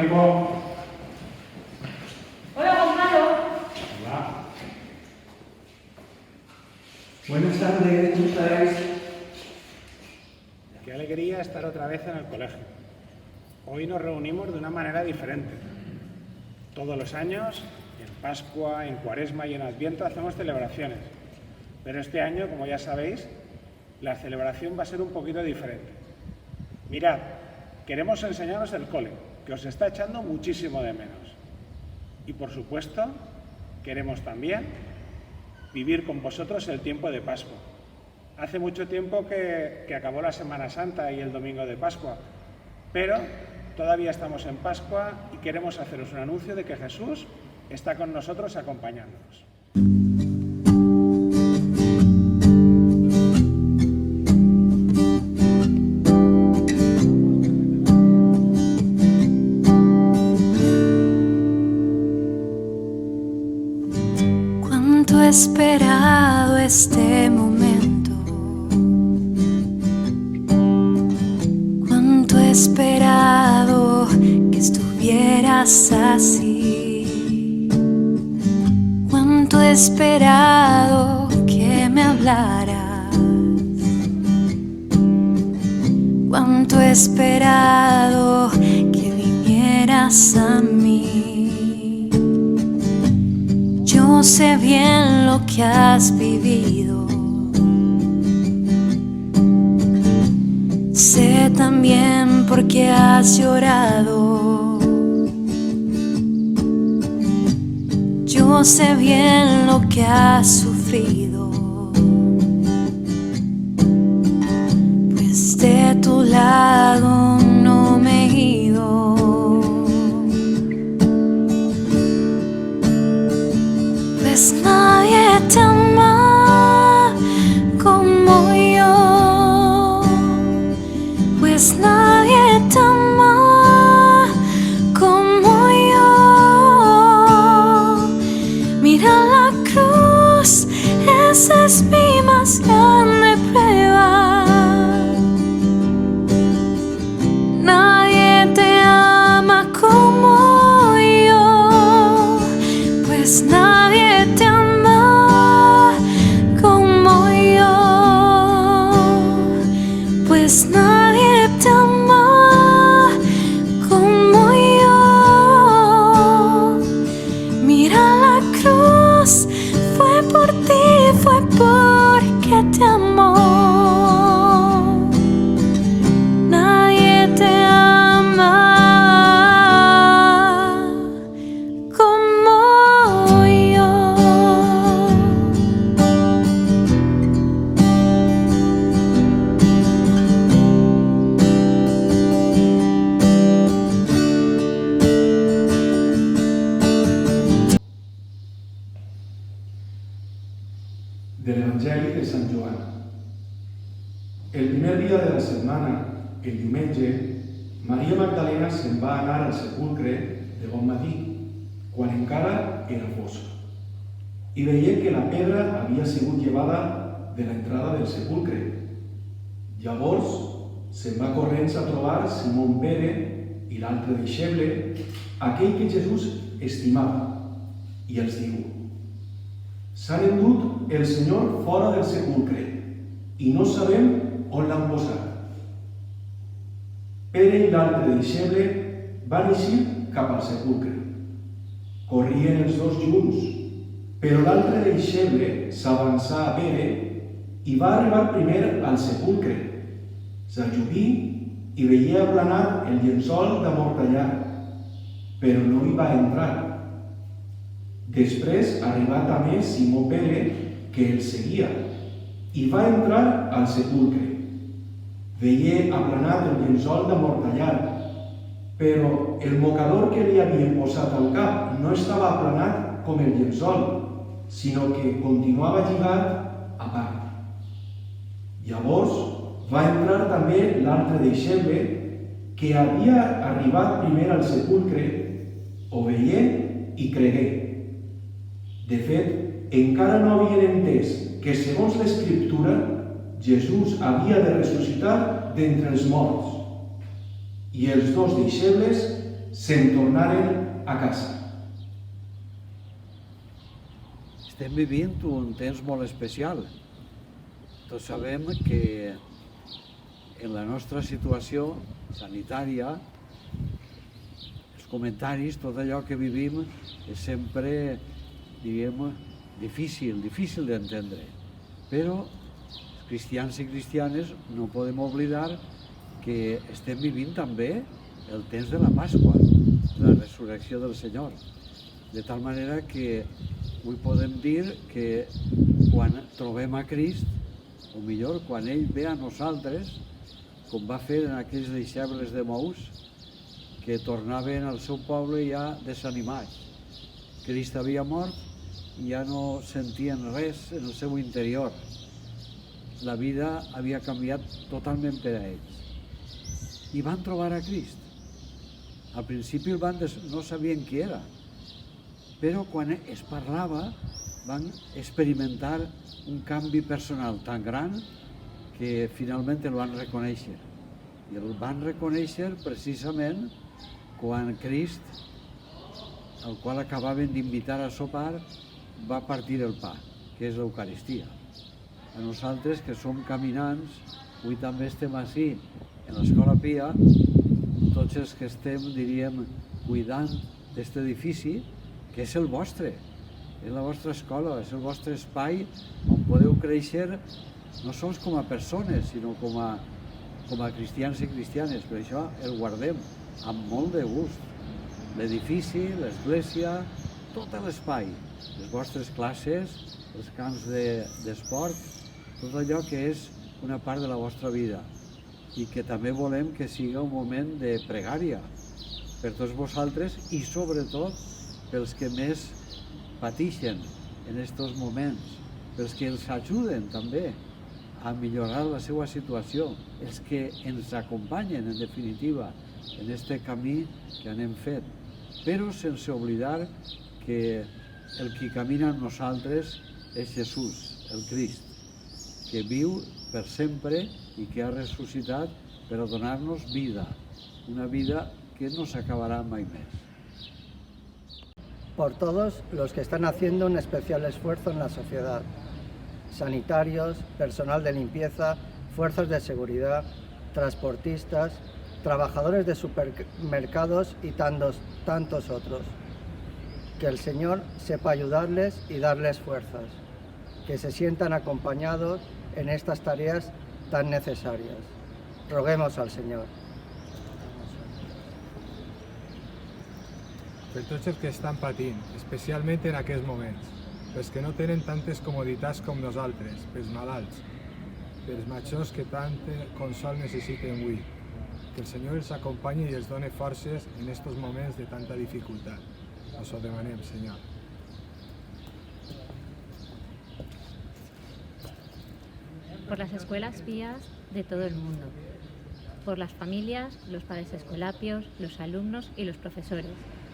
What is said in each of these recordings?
Pipo. Hola, Gonzalo. Hola. Buenas tardes, ¿cómo estáis? Qué alegría estar otra vez en el colegio. Hoy nos reunimos de una manera diferente. Todos los años, en Pascua, en Cuaresma y en Adviento hacemos celebraciones. Pero este año, como ya sabéis, la celebración va a ser un poquito diferente. Mirad, queremos enseñaros el cole, que os está echando muchísimo de menos. Y por supuesto, queremos también vivir con vosotros el tiempo de Pascua. Hace mucho tiempo que acabó la Semana Santa y el domingo de Pascua, pero todavía estamos en Pascua y queremos haceros un anuncio de que Jesús está con nosotros acompañándonos. Cuánto he esperado este momento, cuánto he esperado que estuvieras así, cuánto he esperado que me hablaras, cuánto he esperado que vinieras a mí. Yo sé bien lo que has vivido, sé también por qué has llorado. Yo sé bien lo que has sufrido, pues de tu lado no me he ido. Pues nadie te ama como yo, pues nadie te ama como yo. Mira la cruz, esa es mi más grande prueba. Nadie te ama como yo, pues nadie te ama como yo, pues nadie te ama como yo. Mira la cruz, fue por ti, fue porque te amó. Nadie te ama como yo. Del Evangeli de Sant Joan. El primer dia de la setmana, el diumenge, Maria Magdalena se'n va anar al sepulcre de bon matí, quan encara era fosc, i veia que la pedra havia sigut llevada de l'entrada del sepulcre. Llavors se'n va corrents a trobar Simón Pere i l'altre deixeble, aquell que Jesús estimava, i els diu: s'han endut el Senyor fora del sepulcre i no sabem on l'han posat. Pere i l'altre deixeble van eixir cap al sepulcre. Corrien els dos junts, però l'altre deixeble s'avançà a Pere i va arribar primer al sepulcre. S'ajupí i veia aplanat el llençol d'amortallar, però no hi va entrar. Després arribà també Simó Pere, que el seguia, i va entrar al sepulcre. Veia aplanat el llençol d'amortallar, però el mocador que li havien posat al cap no estava aplanat com el llençol, sinó que continuava lligat a part. Llavors va entrar també l'altre deixeble, que havia arribat primer al sepulcre, ho veié i cregué. De fet, encara no havien entès que, segons l'Escriptura, Jesús havia de ressuscitar d'entre els morts. I els dos deixebles se'n tornaren a casa. Estem vivint un temps molt especial. Tots sabem que en la nostra situació sanitària, els comentaris, tot allò que vivim és sempre, diríem, difícil d'entendre. Però els cristians i cristianes no podem oblidar que estem vivint també el temps de la Pasqua, de la resurrecció del Senyor. De tal manera que avui podem dir que quan trobem a Crist, o millor, quan ell ve a nosaltres, com va fer en aquells deixebles de Maús, que tornaven al seu poble ja desanimats. Crist havia mort i ja no sentien res en el seu interior. La vida havia canviat totalment per a ells. I van trobar a Crist. Al principi no sabien qui era, però quan es parlava van experimentar un canvi personal tan gran que finalment el van reconèixer. I el van reconèixer precisament quan Crist, al qual acabaven d'invitar a sopar, va partir el pa, que és l'Eucaristia. A nosaltres, que som caminants, avui també estem ací, en l'Escola Pia, tots els que estem, diríem, cuidant d'aquest edifici, que és el vostre, és la vostra escola, és el vostre espai on podeu créixer no sols com a persones, sinó com a cristians i cristianes. Per això el guardem amb molt de gust. L'edifici, l'església, tot l'espai, les vostres classes, els camps d'esport, tot allò que és una part de la vostra vida i que també volem que siga un moment de pregària per tots vosaltres i sobretot pels que més pateixen en aquests moments, pels que els ajuden també a millorar la seva situació, els que ens acompanyen, en definitiva, en aquest camí que anem fet, però sense oblidar que el qui camina amb nosaltres és Jesús, el Crist, que viu per sempre i que ha ressuscitat per a donar-nos vida, una vida que no s'acabarà mai més. Por todos los que están haciendo un especial esfuerzo en la sociedad, sanitarios, personal de limpieza, fuerzas de seguridad, transportistas, trabajadores de supermercados y tantos otros. Que el Señor sepa ayudarles y darles fuerzas, que se sientan acompañados en estas tareas tan necesarias. Roguemos al Señor. Per tots els que estan patint, especialment en aquests moments, pels que no tenen tantes comoditats com nosaltres, pels malalts, pels majors que tant consol necessiten avui. Que el Senyor els acompanyi i els doni forces en aquests moments de tanta dificultat. Us ho demanem, Senyor. Por las escuelas pías de todo el mundo, por las familias, los padres escolapios, los alumnos y los profesores,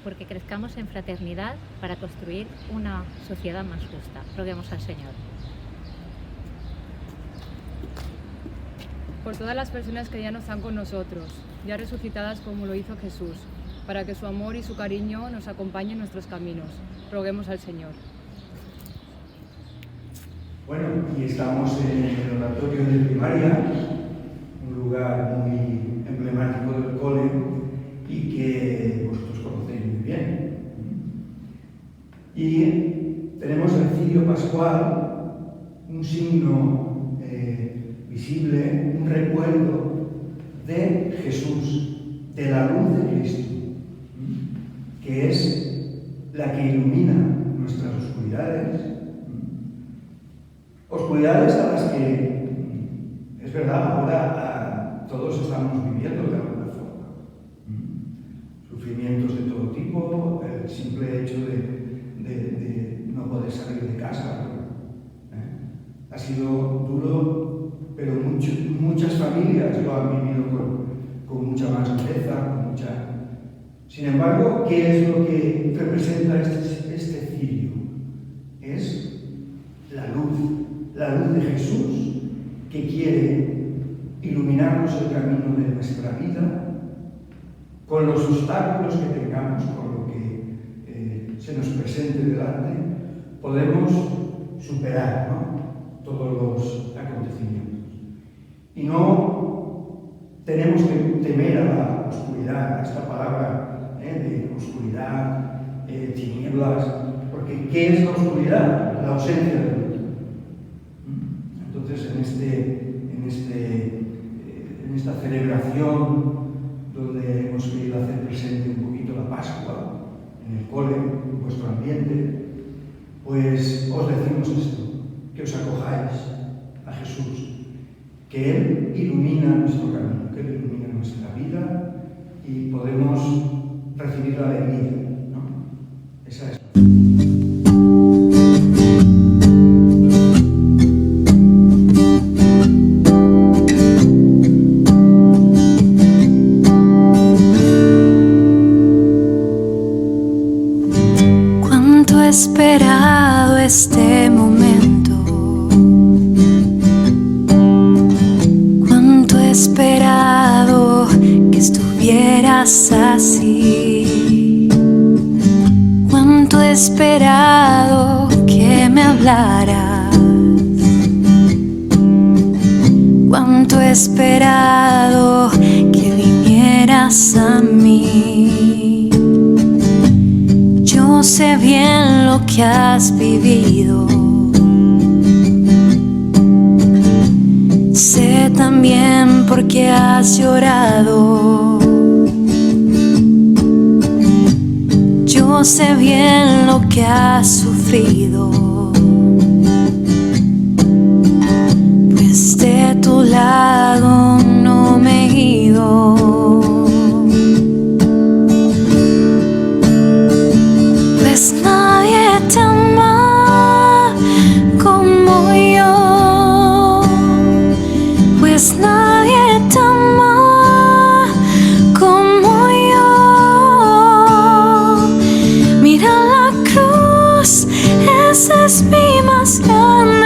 porque crezcamos en fraternidad para construir una sociedad más justa. Roguemos al Señor. Por todas las personas que ya no están con nosotros, ya resucitadas como lo hizo Jesús, para que su amor y su cariño nos acompañen en nuestros caminos. Roguemos al Señor. Bueno, y estamos en el oratorio de primaria, un lugar muy emblemático del cole y que vosotros conocéis muy bien. Y tenemos el cirio pascual, un signo visible, un recuerdo de Jesús, de la luz de Cristo, que es la que ilumina nuestras oscuridades a las que, es verdad, ahora todos estamos viviendo de alguna forma. Sufrimientos de todo tipo, el simple hecho de no poder salir de casa. Ha sido duro, pero muchas familias lo han vivido con mucha más dureza, Sin embargo, ¿qué es lo que representa este cirio? Es la luz de Jesús, que quiere iluminarnos el camino de nuestra vida con los obstáculos que tengamos, con lo que se nos presente delante, podemos superar, ¿no?, todos los acontecimientos. Y no tenemos que temer a la oscuridad, a esta palabra de oscuridad, tinieblas, porque ¿qué es la oscuridad? La ausencia de luz. Entonces, en esta celebración donde hemos querido hacer presente un poquito la Pascua, en el cole, en vuestro ambiente, pues os decimos esto, que os acojáis a Jesús, que Él ilumina nuestro camino, que Él ilumina nuestra vida y podemos recibir la alegría, ¿no? Esa es. Cuánto he esperado este momento, cuánto he esperado que estuvieras así, cuánto he esperado que me hablaras, cuánto he esperado que vinieras a mí. Yo sé bien lo que has vivido, sé también por qué has llorado. Yo sé bien lo que has sufrido, pues de tu lado no me he ido. Pues nadie te ama como yo, pues nadie te ama como yo. Mira la cruz, ese es mi más grande